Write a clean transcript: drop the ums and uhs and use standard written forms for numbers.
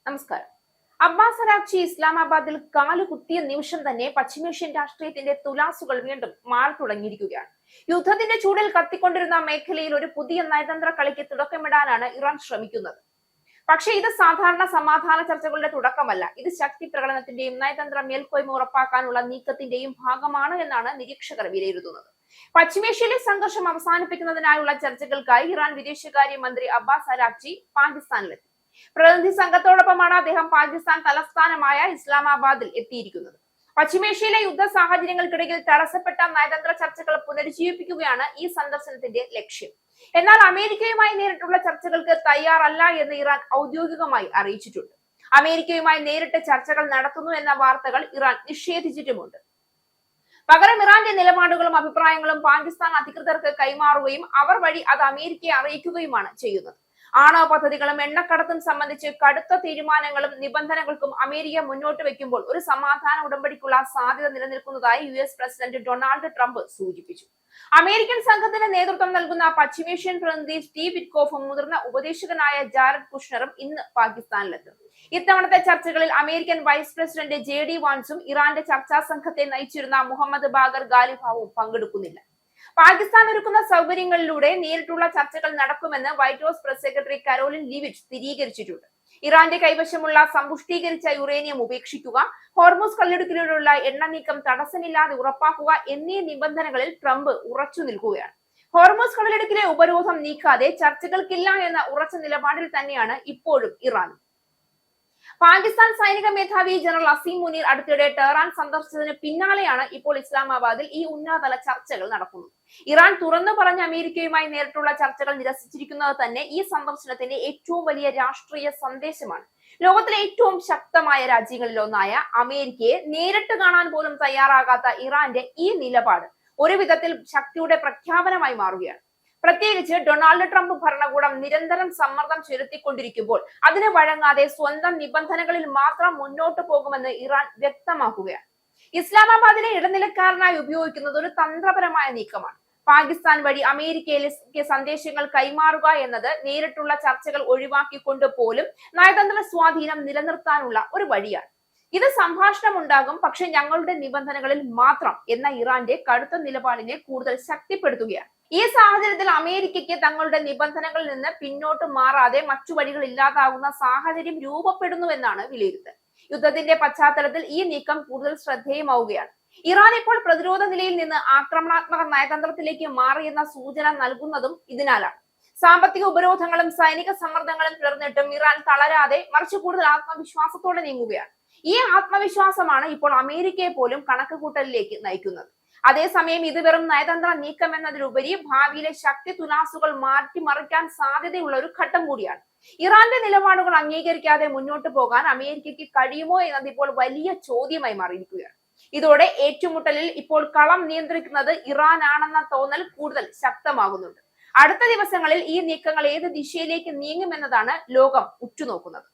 നമസ്കാരം. Abbas Araghchi ഇസ്ലാമാബാദിൽ കാലുകുത്തിയ നിമിഷം തന്നെ പശ്ചിമേഷ്യൻ രാഷ്ട്രീയത്തിന്റെ തുലാസുകൾ വീണ്ടും മാറി തുടങ്ങിയിരിക്കുകയാണ്. യുദ്ധത്തിന്റെ ചൂടിൽ കത്തിക്കൊണ്ടിരുന്ന മേഖലയിൽ ഒരു പുതിയ നയതന്ത്ര കളിക്ക് തുടക്കമിടാനാണ് ഇറാൻ ശ്രമിക്കുന്നത്. പക്ഷേ ഇത് സാധാരണ സമാധാന ചർച്ചകളുടെ തുടക്കമല്ല. ഇത് ശക്തി പ്രകടനത്തിന്റെയും നയതന്ത്ര മേൽക്കോയ്മ ഉറപ്പാക്കാനുള്ള നീക്കത്തിന്റെയും ഭാഗമാണ് എന്നാണ് നിരീക്ഷകർ വിലയിരുത്തുന്നത്. പശ്ചിമേഷ്യയിലെ സംഘർഷം അവസാനിപ്പിക്കുന്നതിനായുള്ള ചർച്ചകൾക്കായി ഇറാൻ വിദേശകാര്യ മന്ത്രി അബ്ബാസ് അരാഗ്ചി പാകിസ്ഥാനിലെത്തി. പ്രതിനിധി സംഘത്തോടൊപ്പമാണ് അദ്ദേഹം പാകിസ്ഥാൻ തലസ്ഥാനമായ ഇസ്ലാമാബാദിൽ എത്തിയിരിക്കുന്നത്. പശ്ചിമേഷ്യയിലെ യുദ്ധ സാഹചര്യങ്ങൾക്കിടയിൽ തടസ്സപ്പെട്ട നയതന്ത്ര ചർച്ചകൾ പുനരുജ്ജീവിപ്പിക്കുകയാണ് ഈ സന്ദർശനത്തിന്റെ ലക്ഷ്യം. എന്നാൽ അമേരിക്കയുമായി നേരിട്ടുള്ള ചർച്ചകൾക്ക് തയ്യാറല്ല എന്ന് ഇറാൻ ഔദ്യോഗികമായി അറിയിച്ചിട്ടുണ്ട്. അമേരിക്കയുമായി നേരിട്ട് ചർച്ചകൾ നടത്തുന്നു എന്ന വാർത്തകൾ ഇറാൻ നിഷേധിച്ചിട്ടുമുണ്ട്. പകരം ഇറാന്റെ നിലപാടുകളും അഭിപ്രായങ്ങളും പാകിസ്ഥാൻ അധികൃതർക്ക് കൈമാറുകയും അവർ വഴി അത് അമേരിക്കയെ അറിയിക്കുകയുമാണ് ചെയ്യുന്നത്. ആണവ പദ്ധതികളും എണ്ണക്കടത്തും സംബന്ധിച്ച് കടുത്ത തീരുമാനങ്ങളും നിബന്ധനകൾക്കും അമേരിക്ക മുന്നോട്ട് വെക്കുമ്പോൾ ഒരു സമാധാന ഉടമ്പടിക്കുള്ള സാധ്യത നിലനിൽക്കുന്നതായി US പ്രസിഡന്റ് ഡൊണാൾഡ് ട്രംപ് സൂചിപ്പിച്ചു. അമേരിക്കൻ സംഘത്തിന് നേതൃത്വം നൽകുന്ന പശ്ചിമേഷ്യൻ പ്രതിനിധി സ്റ്റീവ് വിറ്റ്കോഫും മുതിർന്ന ഉപദേശകനായ ജാരഡ് കുഷ്ണറും ഇന്ന് പാകിസ്ഥാനിലെത്തും. ഇത്തവണത്തെ ചർച്ചകളിൽ അമേരിക്കൻ വൈസ് പ്രസിഡന്റ് JD വാൻസും ഇറാന്റെ ചർച്ചാ സംഘത്തെ നയിച്ചിരുന്ന മുഹമ്മദ് ബാഗർ ഗാലിബാഫും പങ്കെടുക്കുന്നില്ല. പാകിസ്ഥാൻ ഒരുക്കുന്ന സൗകര്യങ്ങളിലൂടെ നേരിട്ടുള്ള ചർച്ചകൾ നടക്കുമെന്ന് White House press secretary Karoline Leavitt സ്ഥിരീകരിച്ചിട്ടുണ്ട്. ഇറാന്റെ കൈവശമുള്ള സമ്പുഷ്ടീകരിച്ച യുറേനിയം ഉപേക്ഷിക്കുക, ഹോർമുസ് കടലിടുക്കിലൂടെയുള്ള എണ്ണ നീക്കം തടസ്സമില്ലാതെ ഉറപ്പാക്കുക എന്നീ നിബന്ധനകളിൽ ട്രംപ് ഉറച്ചു നിൽക്കുകയാണ്. ഹോർമുസ് കടലിടുക്കിലെ ഉപരോധം നീക്കാതെ ചർച്ചകൾക്കില്ല എന്ന ഉറച്ച നിലപാടിൽ തന്നെയാണ് ഇപ്പോഴും ഇറാൻ. പാകിസ്ഥാൻ സൈനിക മേധാവി ജനറൽ അസീം മുനീർ അടുത്തിടെ ടെഹ്റാൻ സന്ദർശിച്ചതിന് പിന്നാലെയാണ് ഇപ്പോൾ ഇസ്ലാമാബാദിൽ ഈ ഉന്നതതല ചർച്ചകൾ നടക്കുന്നത്. ഇറാൻ തുറന്നു പറഞ്ഞ അമേരിക്കയുമായി നേരിട്ടുള്ള ചർച്ചകൾ നിരസിച്ചിരിക്കുന്നത് തന്നെ ഈ സന്ദർശനത്തിന്റെ ഏറ്റവും വലിയ രാഷ്ട്രീയ സന്ദേശമാണ്. ലോകത്തിലെ ഏറ്റവും ശക്തമായ രാജ്യങ്ങളിലൊന്നായ അമേരിക്കയെ നേരിട്ട് കാണാൻ പോലും തയ്യാറാകാത്ത ഇറാന്റെ ഈ നിലപാട് ഒരു വിധത്തിൽ ശക്തിയുടെ പ്രഖ്യാപനമായി മാറുകയാണ്. പ്രത്യേകിച്ച് ഡൊണാൾഡ് ട്രംപ് ഭരണകൂടം നിരന്തരം സമ്മർദ്ദം ചെലുത്തിക്കൊണ്ടിരിക്കുമ്പോൾ അതിന് വഴങ്ങാതെ സ്വന്തം നിബന്ധനകളിൽ മാത്രം മുന്നോട്ട് പോകുമെന്ന് ഇറാൻ വ്യക്തമാക്കുകയാണ്. ഇസ്ലാമാബാദിനെ ഇടനിലക്കാരനായി ഉപയോഗിക്കുന്നത് ഒരു തന്ത്രപരമായ നീക്കമാണ്. പാകിസ്ഥാൻ വഴി അമേരിക്കയിലേക്ക് സന്ദേശങ്ങൾ കൈമാറുക എന്നത് നേരിട്ടുള്ള ചർച്ചകൾ ഒഴിവാക്കിക്കൊണ്ട് പോലും നയതന്ത്ര സ്വാധീനം നിലനിർത്താനുള്ള ഒരു വഴിയാണ്. ഇത് സംഭാഷണം ഉണ്ടാകും, പക്ഷെ ഞങ്ങളുടെ നിബന്ധനകളിൽ മാത്രം എന്ന ഇറാന്റെ കടുത്ത നിലപാടിനെ കൂടുതൽ ശക്തിപ്പെടുത്തുകയാണ്. ഈ സാഹചര്യത്തിൽ അമേരിക്കയ്ക്ക് തങ്ങളുടെ നിബന്ധനകളിൽ നിന്ന് പിന്നോട്ട് മാറാതെ മറ്റു വഴികൾ ഇല്ലാതാകുന്ന സാഹചര്യം രൂപപ്പെടുന്നുവെന്നാണ് വിലയിരുത്തൽ. യുദ്ധത്തിന്റെ പശ്ചാത്തലത്തിൽ ഈ നീക്കം കൂടുതൽ ശ്രദ്ധേയമാവുകയാണ്. ഇറാൻ ഇപ്പോൾ പ്രതിരോധ നിലയിൽ നിന്ന് ആക്രമണാത്മക നയതന്ത്രത്തിലേക്ക് മാറിയെന്ന സൂചന നൽകുന്നതും ഇതിനാലാണ്. സാമ്പത്തിക ഉപരോധങ്ങളും സൈനിക സമ്മർദ്ദങ്ങളും തുടർന്നിട്ടും ഇറാൻ തളരാതെ മറിച്ച് കൂടുതൽ ആത്മവിശ്വാസത്തോടെ നീങ്ങുകയാണ്. ഈ ആത്മവിശ്വാസമാണ് ഇപ്പോൾ അമേരിക്കയെ പോലും കണക്കുകൂട്ടലിലേക്ക് നയിക്കുന്നത്. അതേസമയം ഇത് വെറും നയതന്ത്ര നീക്കം എന്നതിലുപരി ഭാവിയിലെ ശക്തി തുലാസുകൾ മാറ്റിമറിക്കാൻ സാധ്യതയുള്ള ഒരു ഘട്ടം കൂടിയാണ്. ഇറാന്റെ നിലപാടുകൾ അംഗീകരിക്കാതെ മുന്നോട്ട് പോകാൻ അമേരിക്കയ്ക്ക് കഴിയുമോ എന്നത് ഇപ്പോൾ വലിയ ചോദ്യമായി മാറിയിരിക്കുകയാണ്. ഇതോടെ ഏറ്റുമുട്ടലിൽ ഇപ്പോൾ കളം നിയന്ത്രിക്കുന്നത് ഇറാൻ ആണെന്ന തോന്നൽ കൂടുതൽ ശക്തമാകുന്നുണ്ട്. അടുത്ത ദിവസങ്ങളിൽ ഈ നീക്കങ്ങൾ ഏത് ദിശയിലേക്ക് നീങ്ങുമെന്നതാണ് ലോകം ഉറ്റുനോക്കുന്നത്.